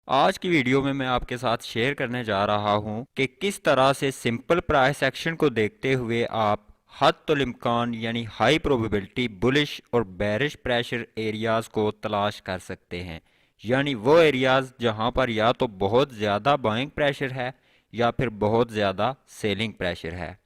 आज की वीडियो में मैं आपके साथ शेयर करने जा रहा हूं कि किस तरह से सिंपल प्राइस एक्शन को देखते हुए आप हद्दुल इम्कान यानी हाई प्रोबेबिलिटी बुलिश और बेरिश प्रेशर एरियाज को तलाश कर सकते हैं। यानी वो एरियाज जहां पर या तो बहुत ज़्यादा बाइंग प्रेशर है या फिर बहुत ज़्यादा सेलिंग प्रेशर है।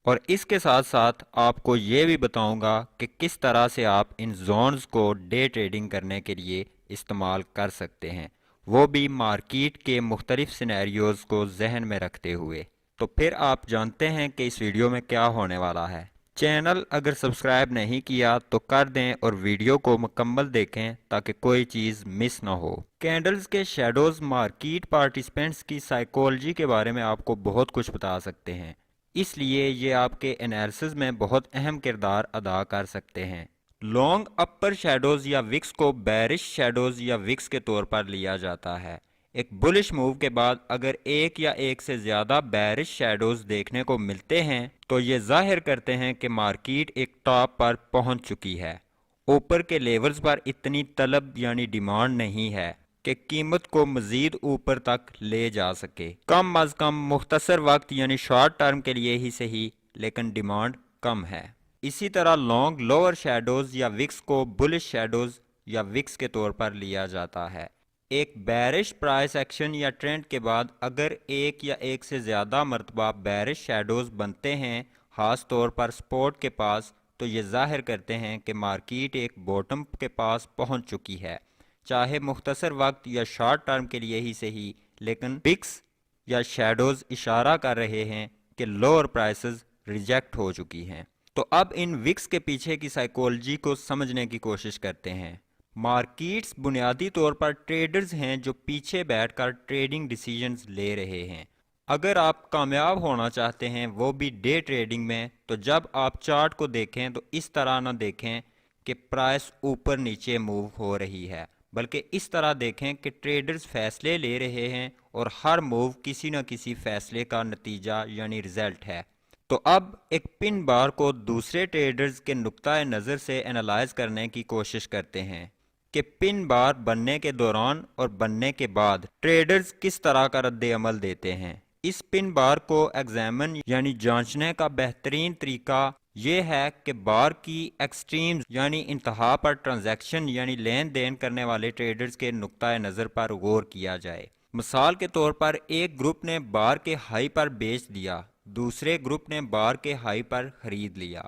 और इसके साथ साथ आपको ये भी बताऊंगा कि किस तरह से आप इन जोन्स को डे ट्रेडिंग करने के लिए इस्तेमाल कर सकते हैं, वो भी मार्केट के मुख्तलिफ सिनेरियोज को जहन में रखते हुए। तो फिर आप जानते हैं कि इस वीडियो में क्या होने वाला है। चैनल अगर सब्सक्राइब नहीं किया तो कर दें और वीडियो को मुकम्मल देखें ताकि कोई चीज़ मिस ना हो। कैंडल्स के शेडोज मार्केट पार्टिसिपेंट्स की साइकोलॉजी के बारे में आपको बहुत कुछ बता सकते हैं, इसलिए ये आपके एनालिसिस में बहुत अहम किरदार अदा कर सकते हैं। लॉन्ग अपर शेडोज या विक्स को बेरिश शेडोज या विक्स के तौर पर लिया जाता है। एक बुलिश मूव के बाद अगर एक या एक से ज़्यादा बेरिश शेडोज देखने को मिलते हैं तो ये जाहिर करते हैं कि मार्केट एक टॉप पर पहुंच चुकी है। ऊपर के लेवल्स पर इतनी तलब यानी डिमांड नहीं है कि कीमत को मजीद ऊपर तक ले जा सके। कम अज कम मुख्तसर वक्त यानी शॉर्ट टर्म के लिए ही सही, लेकिन डिमांड कम है। इसी तरह लॉन्ग लोअर शेडोज या विक्स को बुलिश शेडोज या विक्स के तौर पर लिया जाता है। एक बेरिश प्राइस एक्शन या ट्रेंड के बाद अगर एक या एक से ज़्यादा मरतबा बेरिश शेडोज बनते हैं, ख़ास तौर पर सपोर्ट के पास, तो ये जाहिर करते हैं कि मार्केट एक बॉटम के पास पहुंच चुकी है, चाहे मुख्तसर वक्त या शॉर्ट टर्म के लिए ही सही। लेकिन विक्स या शेडोज इशारा कर रहे हैं कि लोअर प्राइसेस रिजेक्ट हो चुकी हैं। तो अब इन विक्स के पीछे की साइकोलॉजी को समझने की कोशिश करते हैं। मार्केट्स बुनियादी तौर पर ट्रेडर्स हैं जो पीछे बैठकर ट्रेडिंग डिसीजंस ले रहे हैं। अगर आप कामयाब होना चाहते हैं वो भी डे ट्रेडिंग में, तो जब आप चार्ट को देखें तो इस तरह ना देखें कि प्राइस ऊपर नीचे मूव हो रही है, बल्कि इस तरह देखें कि ट्रेडर्स फैसले ले रहे हैं और हर मूव किसी न किसी फैसले का नतीजा यानी रिजल्ट है। तो अब एक पिन बार को दूसरे ट्रेडर्स के नुक्ता नज़र से एनालाइज करने की कोशिश करते हैं कि पिन बार बनने के दौरान और बनने के बाद ट्रेडर्स किस तरह का रद्द अमल देते हैं। इस पिन बार को एग्जामिन यानी जांचने का बेहतरीन तरीका ये है कि बार की एक्सट्रीम्स यानी इंतहा पर ट्रांजैक्शन यानी लेन देन करने वाले ट्रेडर्स के नुक्ता नज़र पर गौर किया जाए। मिसाल के तौर पर एक ग्रुप ने बार के हाई पर बेच दिया, दूसरे ग्रुप ने बार के हाई पर खरीद लिया,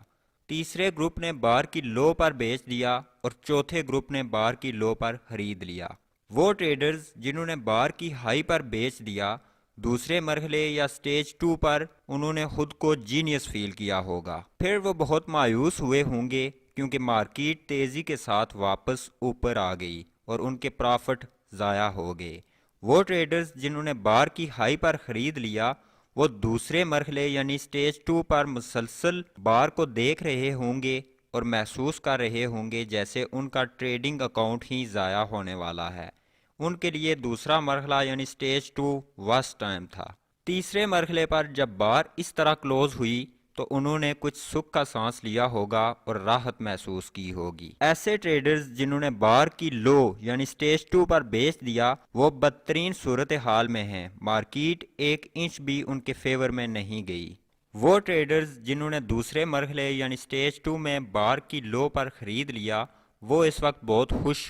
तीसरे ग्रुप ने बार की लो पर बेच दिया और चौथे ग्रुप ने बार की लो पर खरीद लिया। वो ट्रेडर्स जिन्होंने बार की हाई पर बेच दिया, दूसरे मरहले या स्टेज 2 पर उन्होंने खुद को जीनियस फील किया होगा। फिर वो बहुत मायूस हुए होंगे क्योंकि मार्केट तेजी के साथ वापस ऊपर आ गई और उनके प्रॉफिट ज़ाया हो गए। वो ट्रेडर्स जिन्होंने बार की हाई पर खरीद लिया, वो दूसरे मरहले यानी स्टेज 2 पर मुसलसल बार को देख रहे होंगे और महसूस कर रहे होंगे जैसे उनका ट्रेडिंग अकाउंट ही ज़ाया होने वाला है। उनके लिए दूसरा मरहला यानी स्टेज 2 वर्स्ट टाइम था। तीसरे मरहले पर जब बार इस तरह क्लोज हुई तो उन्होंने कुछ सुख का सांस लिया होगा और राहत महसूस की होगी। ऐसे ट्रेडर्स जिन्होंने बार की लो यानी स्टेज 2 पर बेच दिया, वो बदतरीन सूरत हाल में हैं। मार्केट एक इंच भी उनके फेवर में नहीं गई। वो ट्रेडर्स जिन्होंने दूसरे मरहले यानी स्टेज 2 में बार की लो पर खरीद लिया, वो इस वक्त बहुत खुश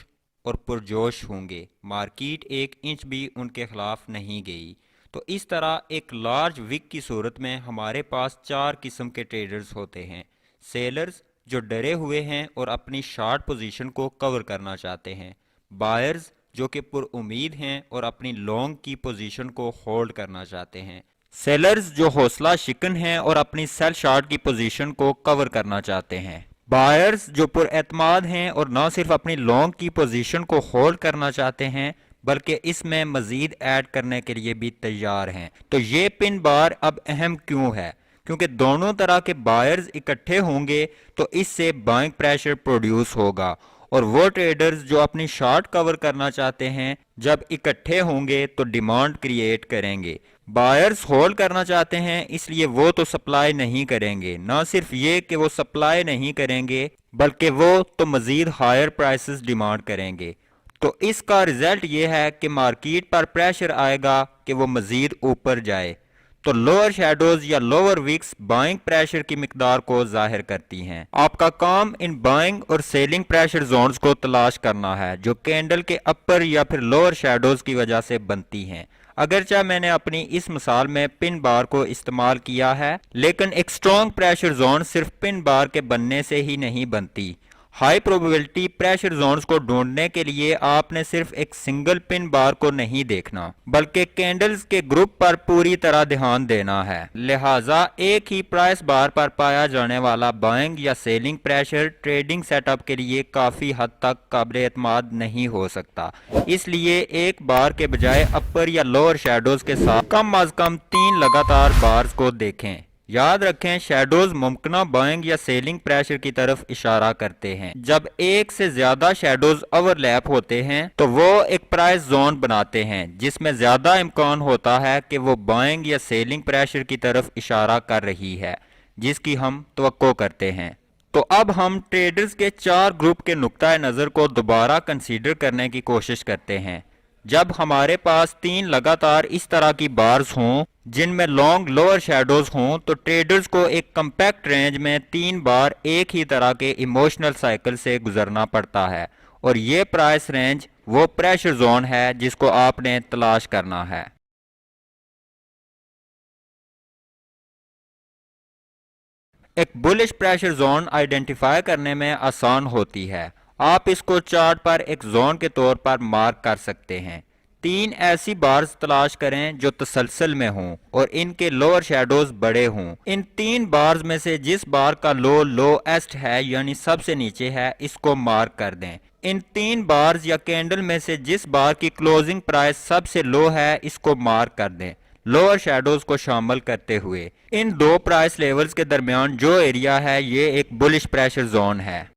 और पुरजोश होंगे। मार्केट एक इंच भी उनके खिलाफ नहीं गई। तो इस तरह एक लार्ज विक की सूरत में हमारे पास चार किस्म के ट्रेडर्स होते हैं। सेलर्स जो डरे हुए हैं और अपनी शॉर्ट पोजीशन को कवर करना चाहते हैं। बायर्स जो कि पुरुमीद हैं और अपनी लॉन्ग की पोजीशन को होल्ड करना चाहते हैं। सेलर्स जो हौसला शिकन हैं और अपनी सेल शॉर्ट की पोजीशन को कवर करना चाहते हैं। बायर्स जो पुरएतमाद हैं और न सिर्फ अपनी लॉन्ग की पोजीशन को होल्ड करना चाहते हैं बल्कि इसमें मजीद ऐड करने के लिए भी तैयार हैं। तो ये पिन बार अब अहम क्यों है? क्योंकि दोनों तरह के बायर्स इकट्ठे होंगे तो इससे बाइंग प्रेशर प्रोड्यूस होगा और वो ट्रेडर्स जो अपनी शॉर्ट कवर करना चाहते हैं जब इकट्ठे होंगे तो डिमांड क्रिएट करेंगे। बायर्स होल्ड करना चाहते हैं इसलिए वो तो सप्लाई नहीं करेंगे। ना सिर्फ ये कि वो सप्लाई नहीं करेंगे बल्कि वो तो मजीद हायर प्राइसेस डिमांड करेंगे। तो इसका रिजल्ट ये है कि मार्केट पर प्रेशर आएगा कि वो मजीद ऊपर जाए। तो लोअर शेडोज या लोअर विक्स बाइंग प्रेशर की मिकदार को जाहिर करती हैं। आपका काम इन बाइंग और सेलिंग प्रेशर जोन्स को तलाश करना है जो कैंडल के अपर या फिर लोअर शेडोज की वजह से बनती हैं। अगरचे मैंने अपनी इस मिसाल में पिन बार को इस्तेमाल किया है, लेकिन एक स्ट्रॉन्ग प्रेशर जोन सिर्फ पिन बार के बनने से ही नहीं बनती। हाई प्रोबेबिलिटी प्रेशर जोन्स को ढूंढने के लिए आपने सिर्फ एक सिंगल पिन बार को नहीं देखना, बल्कि कैंडल्स के ग्रुप पर पूरी तरह ध्यान देना है। लिहाजा एक ही प्राइस बार पर पाया जाने वाला बाइंग या सेलिंग प्रेशर ट्रेडिंग सेटअप के लिए काफी हद तक काबिल एतमाद नहीं हो सकता। इसलिए एक बार के बजाय अपर या लोअर शेडोज के साथ कम अज कम 3 लगातार बार्स को देखें। याद रखें, शेडोज मुमकिन बाइंग या सेलिंग प्रेशर की तरफ इशारा करते हैं। जब एक से ज्यादा शेडोज ओवरलैप होते हैं तो वो एक प्राइस जोन बनाते हैं जिसमें ज्यादा इम्कान होता है कि वो बाइंग या सेलिंग प्रेशर की तरफ इशारा कर रही है जिसकी हम तवक्को करते हैं। तो अब हम ट्रेडर्स के 4 ग्रुप के नुक्ता नज़र को दोबारा कंसीडर करने की कोशिश करते हैं। जब हमारे पास 3 लगातार इस तरह की बार्स हों जिनमें लॉन्ग लोअर शेडोज हों तो ट्रेडर्स को एक कम्पैक्ट रेंज में 3 बार एक ही तरह के इमोशनल साइकिल से गुजरना पड़ता है, और ये प्राइस रेंज वो प्रेशर जोन है जिसको आपने तलाश करना है। एक बुलिश प्रेशर जोन आइडेंटिफाई करने में आसान होती है। आप इसको चार्ट पर एक जोन के तौर पर मार्क कर सकते हैं। 3 ऐसी बार्स तलाश करें जो तसलसल में हों और इनके लोअर शेडोज बड़े हों। इन 3 बार्स में से जिस बार का लो लोएस्ट है यानी सबसे नीचे है, इसको मार्क कर दें। इन 3 बार्स या कैंडल में से जिस बार की क्लोजिंग प्राइस सबसे लो है, इसको मार्क कर दें लोअर शेडोज को शामिल करते हुए। इन 2 प्राइस लेवल्स के दरमियान जो एरिया है ये एक बुलिश प्रेशर जोन है।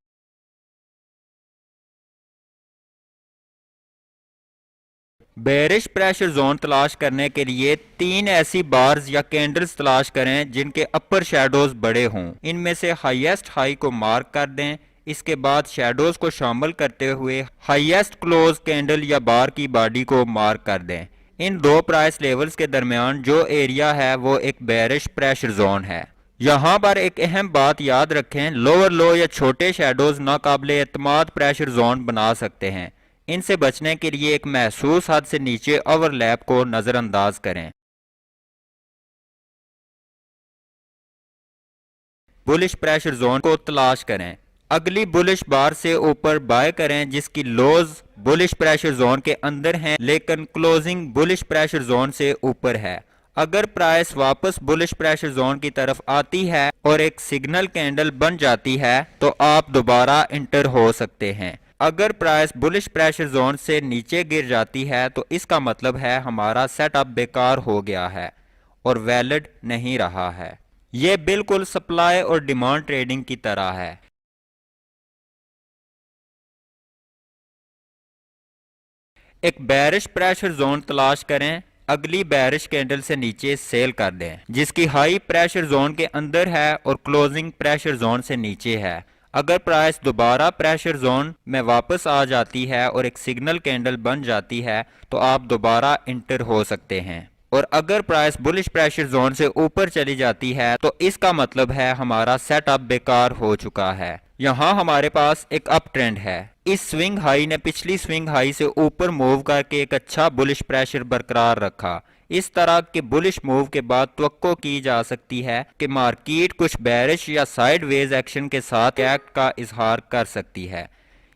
बेरिश प्रेशर जोन तलाश करने के लिए 3 ऐसी बार्स या कैंडल्स तलाश करें जिनके अपर शेडोज बड़े हों। इनमें से हाईएस्ट हाई को मार्क कर दें। इसके बाद शेडोज को शामिल करते हुए हाईएस्ट क्लोज कैंडल या बार की बॉडी को मार्क कर दें। इन 2 प्राइस लेवल्स के दरमियान जो एरिया है वो एक बेरिश प्रेशर जोन है। यहाँ पर एक अहम बात याद रखें, लोअर लो या छोटे शेडोज नाकाबिल एतमाद प्रेशर जोन बना सकते हैं। इनसे बचने के लिए एक महसूस हद से नीचे ओवरलैप को नजरअंदाज करें। बुलिश प्रेशर जोन को तलाश करें। अगली बुलिश बार से ऊपर बाय करें जिसकी लोज बुलिश प्रेशर जोन के अंदर हैं लेकिन क्लोजिंग बुलिश प्रेशर जोन से ऊपर है। अगर प्राइस वापस बुलिश प्रेशर जोन की तरफ आती है और एक सिग्नल कैंडल बन जाती है तो आप दोबारा इंटर हो सकते हैं। अगर प्राइस बुलिश प्रेशर जोन से नीचे गिर जाती है तो इसका मतलब है हमारा सेटअप बेकार हो गया है और वैलिड नहीं रहा है। यह बिल्कुल सप्लाई और डिमांड ट्रेडिंग की तरह है। एक बेरिश प्रेशर जोन तलाश करें। अगली बेरिश कैंडल से नीचे सेल कर दें जिसकी हाई प्रेशर जोन के अंदर है और क्लोजिंग प्रेशर जोन से नीचे है। अगर प्राइस दोबारा प्रेशर जोन में वापस आ जाती है और एक सिग्नल कैंडल बन जाती है तो आप दोबारा इंटर हो सकते हैं। और अगर प्राइस बुलिश प्रेशर जोन से ऊपर चली जाती है तो इसका मतलब है हमारा सेटअप बेकार हो चुका है। यहाँ हमारे पास एक अप ट्रेंड है। इस स्विंग हाई ने पिछली स्विंग हाई से ऊपर मूव करके एक अच्छा बुलिश प्रेशर बरकरार रखा। इस तरह के बुलिश मूव के बाद तवक्को की जा सकती है कि मार्केट कुछ बेरिश या साइडवेज एक्शन के साथ एक्ट का इजहार कर सकती है।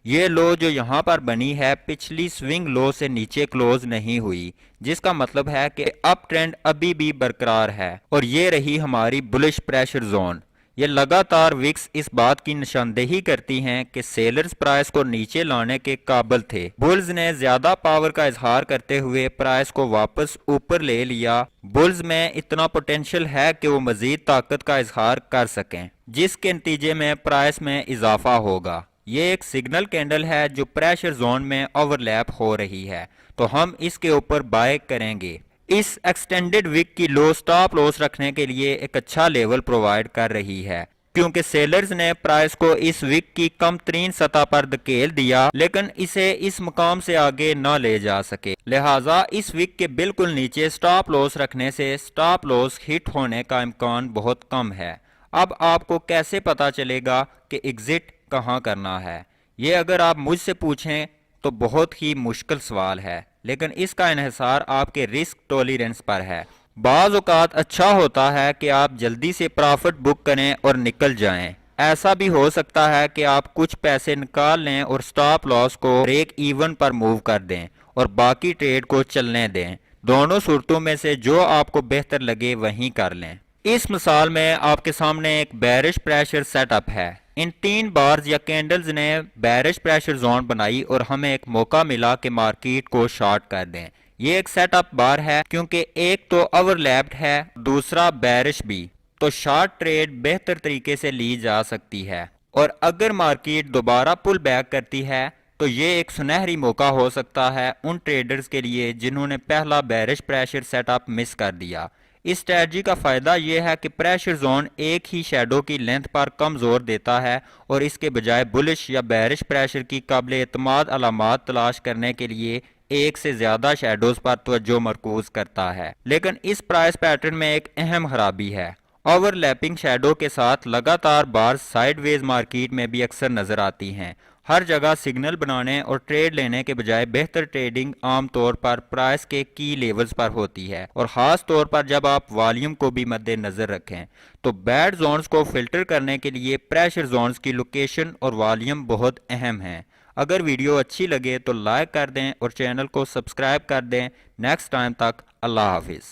ये लो जो यहाँ पर बनी है पिछली स्विंग लो से नीचे क्लोज नहीं हुई, जिसका मतलब है कि अप ट्रेंड अभी भी बरकरार है और ये रही हमारी बुलिश प्रेशर जोन। ये लगातार विक्स इस बात की निशानदेही करती हैं कि सेलर्स प्राइस को नीचे लाने के काबिल थे। बुल्स ने ज्यादा पावर का इजहार करते हुए प्राइस को वापस ऊपर ले लिया। बुल्स में इतना पोटेंशियल है कि वो मजीद ताकत का इजहार कर सकें जिसके नतीजे में प्राइस में इजाफा होगा। ये एक सिग्नल कैंडल है जो प्रेशर जोन में ओवरलैप हो रही है तो हम इसके ऊपर बाय करेंगे। इस एक्सटेंडेड विक की लो स्टॉप लॉस रखने के लिए एक अच्छा लेवल प्रोवाइड कर रही है। क्योंकि सेलर्स ने प्राइस को इस विक की कम तरीन सतह पर धकेल दिया, लेकिन इसे इस मुकाम से आगे न ले जा सके। लिहाजा इस विक के बिल्कुल नीचे स्टॉप लॉस रखने से स्टॉप लॉस हिट होने का इम्कान बहुत कम है। अब आपको कैसे पता चलेगा कि एग्जिट कहां करना है? ये अगर आप मुझसे पूछें तो बहुत ही मुश्किल सवाल है, लेकिन इसका इन्हिसार आपके रिस्क टॉलरेंस पर है। बाज़ औक़ात अच्छा होता है कि आप जल्दी से प्रॉफिट बुक करें और निकल जाएं। ऐसा भी हो सकता है कि आप कुछ पैसे निकाल लें और स्टॉप लॉस को ब्रेक इवन पर मूव कर दें और बाकी ट्रेड को चलने दें। दोनों सूरतों में से जो आपको बेहतर लगे वहीं कर लें। इस मिसाल में आपके सामने एक बेरिश प्रेशर सेटअप है। इन 3 बार्स या कैंडल्स ने बेरिश प्रेशर जोन बनाई और हमें एक मौका मिला कि मार्केट को शॉर्ट कर दें। ये एक सेटअप बार है क्योंकि एक तो ओवरलैप्ड है, दूसरा बेरिश भी, तो शॉर्ट ट्रेड बेहतर तरीके से ली जा सकती है। और अगर मार्केट दोबारा पुल बैक करती है तो ये एक सुनहरी मौका हो सकता है उन ट्रेडर्स के लिए जिन्होंने पहला बेरिश प्रेशर सेटअप मिस कर दिया। इस स्ट्रेटजी का फायदा यह है कि प्रेशर जोन एक ही शैडो की लेंथ पर कम जोर देता है और इसके बजाय बुलिश या बेरिश प्रेशर की काबिल एतमाद अलामात तलाश करने के लिए एक से ज्यादा शैडोज पर तवज्जो मरकूज करता है। लेकिन इस प्राइस पैटर्न में एक अहम खराबी है। ओवरलैपिंग शैडो के साथ लगातार बार्स साइडवेज मार्केट में भी अक्सर नजर आती हैं। हर जगह सिग्नल बनाने और ट्रेड लेने के बजाय बेहतर ट्रेडिंग आमतौर पर प्राइस के की लेवल्स पर होती है, और ख़ास तौर पर जब आप वॉल्यूम को भी मद्देनजर रखें। तो बैड जोन्स को फिल्टर करने के लिए प्रेशर जोन्स की लोकेशन और वॉल्यूम बहुत अहम है। अगर वीडियो अच्छी लगे तो लाइक कर दें और चैनल को सब्सक्राइब कर दें। नेक्स्ट टाइम तक अल्लाह हाफिज़।